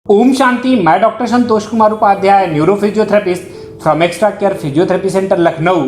ओम शांति। मैं doctor Santosh Kumar Upadhyay, neuro physiotherapist from extra care physiotherapy centre Lucknow.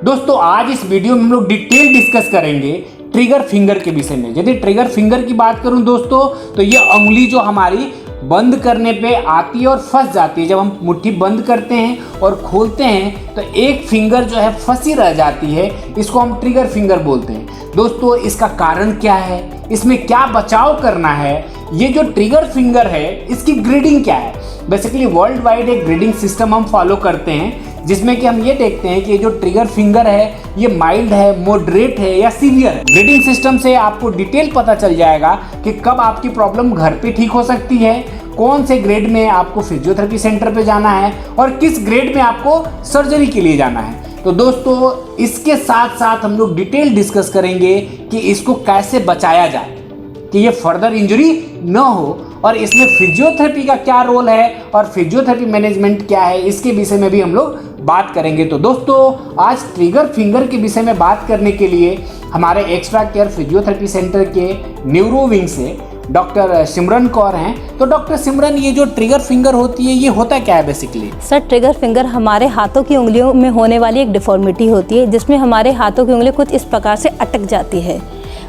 दोस्तों, आज इस वीडियो में हम लोग डिटेल डिस्कस करेंगे ट्रिगर फिंगर के विषय में। यदि ट्रिगर फिंगर की बात करूं दोस्तों, तो ये उंगली जो हमारी बंद करने पे आती है और फंस जाती है। जब हम मुट्ठी बंद करते हैं और खोलते हैं तो एक फिंगर जो है फंसी रह जाती है, इसको हम ट्रिगर फिंगर बोलते हैं। दोस्तों, इसका कारण क्या है, इसमें क्या बचाव करना है, ये जो ट्रिगर फिंगर है इसकी ग्रेडिंग क्या है। बेसिकली वर्ल्ड वाइड एक ग्रेडिंग सिस्टम हम फॉलो करते हैं, जिसमें कि हम ये देखते हैं कि ये जो ट्रिगर फिंगर है ये माइल्ड है, मॉडरेट है या सीवियर है। ग्रेडिंग सिस्टम से आपको डिटेल पता चल जाएगा कि कब आपकी प्रॉब्लम घर पे ठीक हो सकती है, कौन से ग्रेड में आपको फिजियोथेरेपी सेंटर पे जाना है और किस ग्रेड में आपको सर्जरी के लिए जाना है। तो दोस्तों, इसके साथ साथ हम लोग डिटेल डिस्कस करेंगे कि इसको कैसे बचाया जाए कि ये फर्दर इंजरी न हो, और इसमें फिजियोथेरेपी का क्या रोल है और फिजियोथेरेपी मैनेजमेंट क्या है, इसके विषय में भी हम लोग बात करेंगे। तो दोस्तों, आज ट्रिगर फिंगर के विषय में बात करने के लिए हमारे एक्स्ट्रा केयर फिजियोथेरेपी सेंटर के न्यूरो विंग से डॉक्टर सिमरन कौर हैं। तो डॉक्टर सिमरन, ये जो ट्रिगर फिंगर होती है ये होता क्या है बेसिकली? सर, ट्रिगर फिंगर हमारे हाथों की उंगलियों में होने वाली एक डिफॉर्मिटी होती है, जिसमें हमारे हाथों की उंगली कुछ इस प्रकार से अटक जाती है,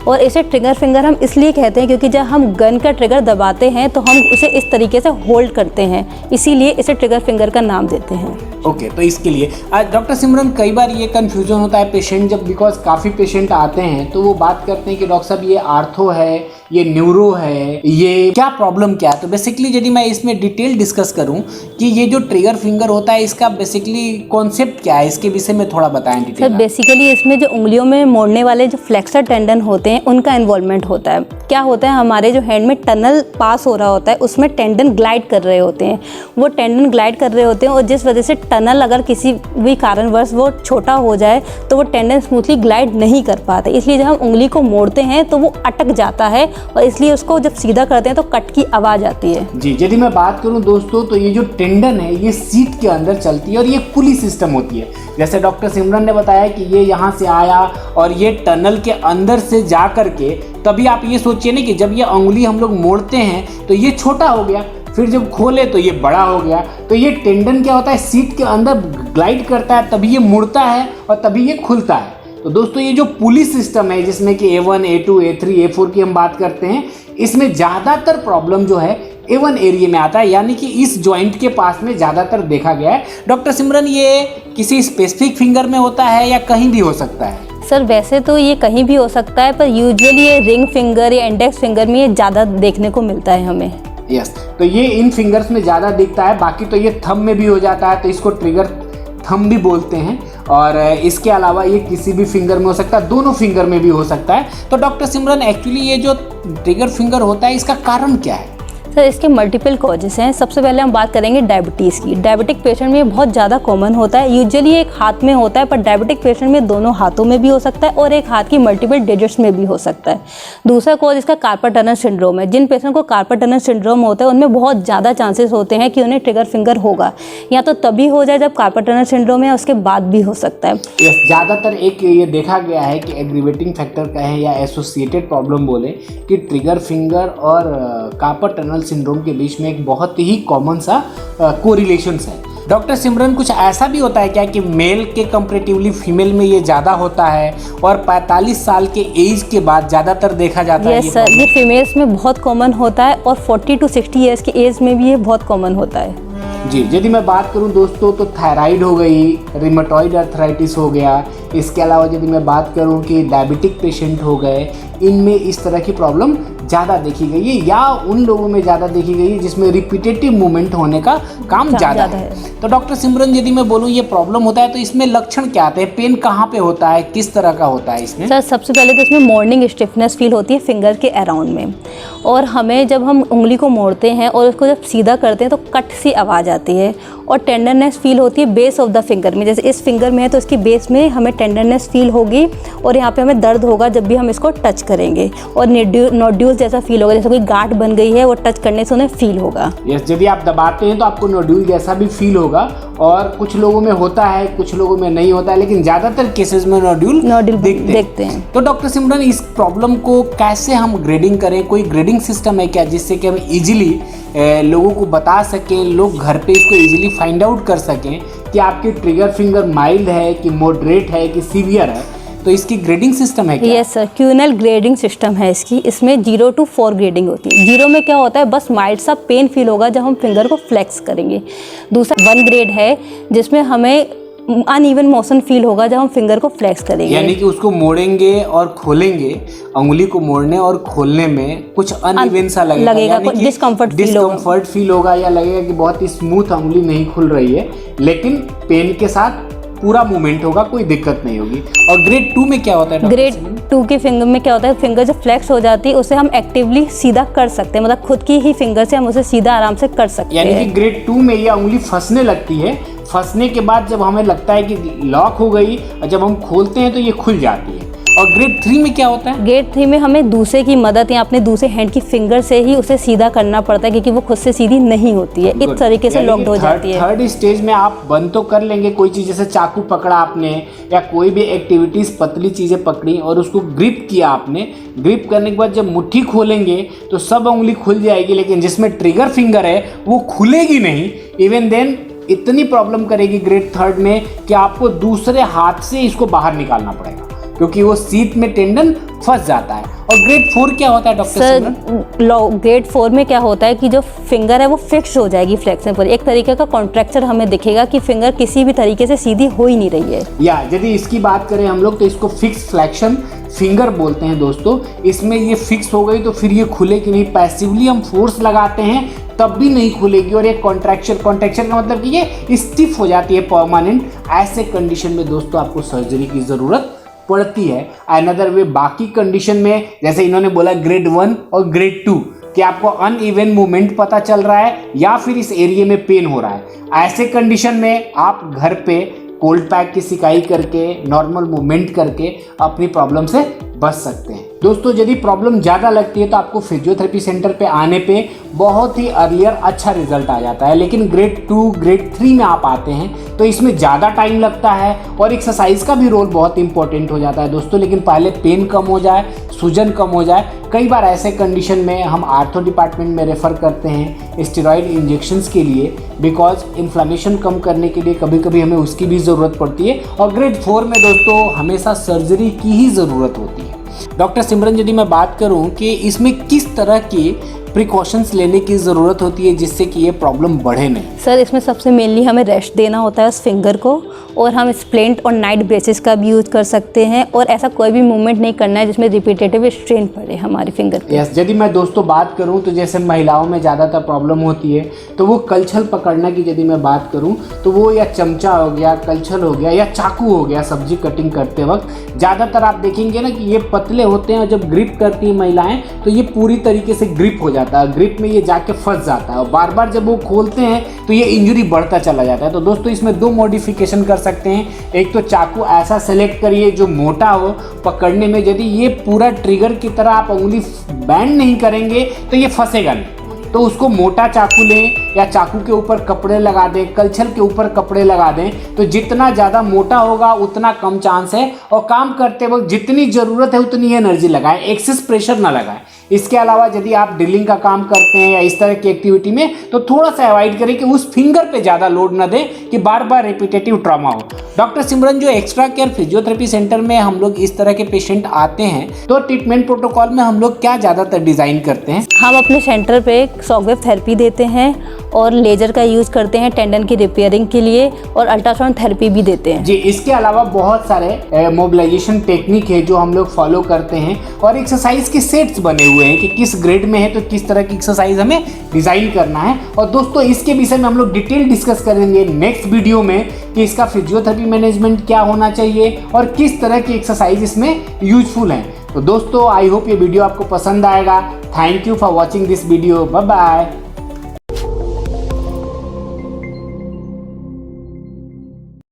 और इसे ट्रिगर फिंगर हम इसलिए कहते हैं क्योंकि जब हम गन का ट्रिगर दबाते हैं तो हम उसे इस तरीके से होल्ड करते हैं, इसीलिए इसे ट्रिगर फिंगर का नाम देते हैं। ओके, तो इसके लिए डॉक्टर सिमरन, कई बार ये कन्फ्यूजन होता है पेशेंट जब, बिकॉज काफ़ी पेशेंट आते हैं तो वो बात करते हैं कि डॉक्टर साहब ये आर्थो है, ये न्यूरो है, ये क्या प्रॉब्लम क्या है। तो बेसिकली यदि मैं इसमें डिटेल डिस्कस करूं कि ये जो ट्रिगर फिंगर होता है इसका बेसिकली कॉन्सेप्ट क्या है, इसके विषय में थोड़ा बताएं डिटेल। सर, बेसिकली इसमें जो उंगलियों में मोड़ने वाले जो फ्लेक्सर टेंडन होते हैं उनका इन्वॉल्वमेंट होता है। क्या होता है, हमारे जो हैंड में टनल पास हो रहा होता है उसमें टेंडन ग्लाइड कर रहे होते हैं, वो टेंडन ग्लाइड कर रहे होते हैं, और जिस वजह से टनल अगर किसी भी कारणवश वो छोटा हो जाए तो वो टेंडन स्मूथली ग्लाइड नहीं कर पाते, इसलिए जब हम उंगली को मोड़ते हैं तो वो अटक जाता है, और इसलिए उसको जब सीधा करते हैं तो कट की आवाज़ आती है। जी, यदि मैं बात करूं दोस्तों, तो ये जो टेंडन है ये सीट के अंदर चलती है और ये पुली सिस्टम होती है। जैसे डॉक्टर सिमरन ने बताया कि ये यहाँ से आया और ये टनल के अंदर से जा करके, तभी आप ये सोचिए ना कि जब ये उंगली हम लोग मोड़ते हैं तो ये छोटा हो गया, फिर जब खोले तो ये बड़ा हो गया। तो ये टेंडन क्या होता है, सीट के अंदर ग्लाइड करता है, तभी ये मुड़ता है और तभी ये खुलता है। तो दोस्तों, ये जो पुली सिस्टम है जिसमें कि A1, A2, A3, A4 की हम बात करते हैं, इसमें ज़्यादातर प्रॉब्लम जो है A1 एरिया में आता है, यानी कि इस जॉइंट के पास में ज़्यादातर देखा गया है। डॉक्टर सिमरन, ये किसी स्पेसिफिक फिंगर में होता है या कहीं भी हो सकता है? सर, वैसे तो ये कहीं भी हो सकता है, पर यूजुअली ये रिंग फिंगर या इंडेक्स फिंगर में ये ज़्यादा देखने को मिलता है हमें। यस, तो ये इन फिंगर्स में ज़्यादा दिखता है। बाकी तो ये थंब में भी हो जाता है, तो इसको ट्रिगर थंब भी बोलते हैं, और इसके अलावा ये किसी भी फिंगर में हो सकता है, दोनों फिंगर में भी हो सकता है। तो डॉक्टर सिमरन, एक्चुअली ये जो ट्रिगर फिंगर होता है इसका कारण क्या है? सर, इसके मल्टीपल कॉजेस हैं। सबसे पहले हम बात करेंगे डायबिटीज़ की। डायबिटिक पेशेंट में बहुत ज़्यादा कॉमन होता है, यूजुअली एक हाथ में होता है, पर डायबिटिक पेशेंट में दोनों हाथों में भी हो सकता है और एक हाथ की मल्टीपल डिजिट्स में भी हो सकता है। दूसरा कॉज इसका कार्पल टनल सिंड्रोम है। जिन पेशेंट को कार्पल टनल सिंड्रोम होता है उनमें बहुत ज़्यादा चांसेस होते हैं कि उन्हें ट्रिगर फिंगर होगा, या तो तभी हो जाए जब कार्पल टनल सिंड्रोम है, उसके बाद भी हो सकता है। ज़्यादातर एक ये देखा गया है कि एग्रीवेटिंग फैक्टर कहें या एसोसिएटेड प्रॉब्लम बोले कि ट्रिगर फिंगर और कार्पल टनल सिंड्रोम के बीच में एक बहुत ही कॉमन सा कोरिलेशंस है। डॉक्टर सिमरन, कुछ ऐसा भी होता है क्या कि मेल के कंपैरेटिवली फीमेल में ये ज़्यादा होता है और 45 साल के एज के बाद ज़्यादातर देखा जाता है? यस सर, ये फीमेल्स में बहुत कॉमन होता है और 40 to 60 ईयर्स की एज में भी ये बहुत कॉमन होता है। जी, यदि मैं बात करूं दोस्तों, तो थायराइड हो गई, रिमेटॉइड आर्थराइटिस हो गया, इसके अलावा यदि मैं बात करूं कि डायबिटिक पेशेंट हो गए, इनमें इस तरह की प्रॉब्लम ज़्यादा देखी गई है, या उन लोगों में ज़्यादा देखी गई है जिसमें रिपीटेटिव मूवमेंट होने का काम ज़्यादा है। तो डॉक्टर सिमरन, यदि मैं बोलूँ ये प्रॉब्लम होता है तो इसमें लक्षण क्या आते हैं, पेन कहाँ पे होता है, किस तरह का होता है इसमें? सर, सबसे पहले तो इसमें मॉर्निंग स्टिफनेस फील होती है फिंगर के अराउंड में, और हमें जब हम उंगली को मोड़ते हैं और उसको जब सीधा करते हैं तो कट सी आवाज़ आती है, और टेंडरनेस फील होती है बेस ऑफ द फिंगर में। जैसे इस फिंगर में है तो इसकी बेस में हमें टेंडरनेस फील होगी, और यहाँ पे हमें दर्द होगा जब भी हम इसको टच करेंगे, और नोड्यूल्स जैसा फील होगा, जैसे कोई गांठ बन गई है, वो टच करने से उन्हें फील होगा। यस, यदि आप दबाते हैं तो आपको नोड्यूल जैसा भी फील होगा, और कुछ लोगों में होता है, कुछ लोगों में नहीं होता है, लेकिन ज़्यादातर केसेस में नोड्यूल दिखते हैं। तो डॉक्टर सिमरन, इस प्रॉब्लम को कैसे हम ग्रेडिंग करें? कोई ग्रेडिंग सिस्टम है क्या जिससे कि हम इजीली लोगों को बता सकें, लोग घर पे इसको इजीली फाइंड आउट कर सकें कि आपकी ट्रिगर फिंगर माइल्ड है कि मॉडरेट है कि सीवियर है? तो इसकी ग्रेडिंग सिस्टम है क्या? यस सर, क्यूनल ग्रेडिंग सिस्टम है इसकी। इसमें 0 to 4 ग्रेडिंग होती है। 0 में क्या होता है, बस माइल्ड सा पेन फील होगा जब हम फिंगर को फ्लेक्स करेंगे। दूसरा 1 ग्रेड है जिसमें हमें अनइवन मोशन फील होगा जब हम फिंगर को फ्लेक्स करेंगे, यानी कि उसको मोड़ेंगे और खोलेंगे, उंगली को मोड़ने और खोलने में कुछ अनइवन सा लगेगा, डिस्कम्फर्ट फील होगा, या लगेगा कि बहुत ही स्मूथ उंगली नहीं खुल रही है, लेकिन पेन के साथ पूरा मूवमेंट होगा, कोई दिक्कत नहीं होगी। और ग्रेड 2 में क्या होता है? ग्रेड 2 के फिंगर में क्या होता है, फिंगर जब फ्लेक्स हो जाती है उसे हम एक्टिवली सीधा कर सकते हैं, मतलब खुद की ही फिंगर से हम उसे सीधा आराम से कर सकते हैं। यानी कि ग्रेड 2 में ये उंगली फंसने लगती है, फंसने के बाद जब हमें लगता है कि लॉक हो गई, और जब हम खोलते हैं तो ये खुल जाती है। और ग्रेड 3 में क्या होता है? ग्रेड 3 में हमें दूसरे की मदद या अपने दूसरे हैंड की फिंगर से ही उसे सीधा करना पड़ता है, क्योंकि वो खुद से सीधी नहीं होती है, इस तरीके से लॉक्ड हो जाती है। थर्ड स्टेज में आप बंद तो कर लेंगे, कोई चीज़ जैसे चाकू पकड़ा आपने या कोई भी एक्टिविटीज़ पतली चीज़ें पकड़ी और उसको ग्रिप किया आपने, ग्रिप करने के बाद जब मुट्ठी खोलेंगे तो सब उंगली खुल जाएगी, लेकिन जिसमें ट्रिगर फिंगर है वो खुलेगी नहीं। इवन देन इतनी प्रॉब्लम करेगी ग्रेड 3 में कि आपको दूसरे हाथ से इसको बाहर निकालना पड़ेगा, क्योंकि वो सीट में टेंडन फंस जाता है। और ग्रेड 4 क्या होता है डॉक्टर सर? ग्रेड 4 में क्या होता है कि जो फिंगर है वो फिक्स हो जाएगी फ्लेक्शन पर, एक तरीके का कॉन्ट्रैक्चर हमें दिखेगा कि फिंगर किसी भी तरीके से सीधी हो ही नहीं रही है। या यदि इसकी बात करें हम लोग तो इसको फिक्स फ्लेक्शन फिंगर बोलते हैं दोस्तों। इसमें ये फिक्स हो गई तो फिर ये खुलेगी नहीं, पैसिवली हम फोर्स लगाते हैं तब भी नहीं खुलेगी, और एक कॉन्ट्रैक्शन का मतलब कि ये स्टिफ हो जाती है परमानेंट। ऐसे कंडीशन में दोस्तों आपको सर्जरी की ज़रूरत पड़ती है। अनदर वे बाकी कंडीशन में, जैसे इन्होंने बोला ग्रेड 1 और ग्रेड 2, कि आपको अनइवन मूवमेंट पता चल रहा है या फिर इस एरिया में पेन हो रहा है, ऐसे कंडीशन में आप घर पे कोल्ड पैक की सिकाई करके, नॉर्मल मूवमेंट करके अपनी प्रॉब्लम से बच सकते हैं। दोस्तों, यदि प्रॉब्लम ज़्यादा लगती है तो आपको फिजियोथेरेपी सेंटर पे आने पे बहुत ही अर्लियर अच्छा रिजल्ट आ जाता है, लेकिन ग्रेड 2, ग्रेड 3 में आप आते हैं तो इसमें ज़्यादा टाइम लगता है और एक्सरसाइज का भी रोल बहुत इंपॉर्टेंट हो जाता है दोस्तों। लेकिन पहले पेन कम हो जाए, सूजन कम हो जाए, कई बार ऐसे कंडीशन में हम आर्थो डिपार्टमेंट में रेफ़र करते हैं स्टेरॉइड इंजेक्शंस के लिए, बिकॉज इन्फ्लेमेशन कम करने के लिए कभी कभी हमें उसकी भी ज़रूरत पड़ती है। और ग्रेड 4 में दोस्तों हमेशा सर्जरी की ही ज़रूरत होती है। डॉक्टर सिमरन, यदि मैं बात करूं कि इसमें किस तरह की प्रिकॉशंस लेने की ज़रूरत होती है जिससे कि ये प्रॉब्लम बढ़े नहीं? सर, इसमें सबसे मेनली हमें रेस्ट देना होता है उस फिंगर को, और हम स्प्लिंट और नाइट ब्रेसेस का भी यूज़ कर सकते हैं, और ऐसा कोई भी मूवमेंट नहीं करना है जिसमें रिपीटेटिव स्ट्रेन पड़े हमारी फिंगर पे। यस, यदि मैं दोस्तों बात करूं तो जैसे महिलाओं में ज़्यादातर प्रॉब्लम होती है तो वो कलछल पकड़ना की यदि मैं बात करूं तो वो या चमचा हो गया, कलछल हो गया या चाकू हो गया, सब्जी कटिंग करते वक्त ज़्यादातर आप देखेंगे ना कि ये पतले होते हैं, और जब ग्रिप करती हैं महिलाएँ तो ये पूरी तरीके से ग्रिप हो जाता है, ग्रिप में ये जाके फंस जाता है, और बार बार जब वो खोलते हैं तो ये इंजरी बढ़ता चला जाता है। तो दोस्तों इसमें 2 मॉडिफिकेशन कर सकते हैं। एक तो चाकू ऐसा सेलेक्ट करिए जो मोटा हो पकड़ने में, यदि ये पूरा ट्रिगर की तरह आप उंगली बैंड नहीं करेंगे तो ये फंसेगा नहीं, तो उसको मोटा चाकू लें या चाकू के ऊपर कपड़े लगा दें, कलछल के ऊपर कपड़े लगा दें, तो जितना ज़्यादा मोटा होगा उतना कम चांस है, और काम करते वक्त जितनी ज़रूरत है उतनी एनर्जी लगाएं, एक्सेस प्रेशर ना लगाएं। इसके अलावा यदि आप ड्रिलिंग का काम करते हैं या इस तरह की एक्टिविटी में तो थोड़ा सा अवॉइड करें कि उस फिंगर पे ज़्यादा लोड ना दें कि बार बार रिपीटेटिव ट्रॉमा हो। डॉक्टर सिमरन, जो एक्स्ट्रा केयर फिजियोथेरेपी सेंटर में हम लोग इस तरह के पेशेंट आते हैं तो ट्रीटमेंट प्रोटोकॉल में हम लोग क्या ज़्यादातर डिज़ाइन करते हैं? हम अपने सेंटर पे शॉकवेव थेरेपी देते हैं और लेजर का यूज़ करते हैं टेंडन की रिपेयरिंग के लिए, और अल्ट्रासाउंड थेरेपी भी देते हैं। जी, इसके अलावा बहुत सारे मोबिलाइजेशन टेक्निक है जो हम लोग फॉलो करते हैं, और एक्सरसाइज के सेट्स बने हुए हैं कि किस ग्रेड में है तो किस तरह की एक्सरसाइज हमें डिज़ाइन करना है। और दोस्तों इसके विषय में हम लोग डिटेल डिस्कस करेंगे नेक्स्ट वीडियो में कि इसका फिजियोथेरेपी मैनेजमेंट क्या होना चाहिए और किस तरह की एक्सरसाइज इसमें यूजफुल हैं। तो दोस्तों आई होप ये वीडियो आपको पसंद आएगा। Thank you for watching this video. Bye bye.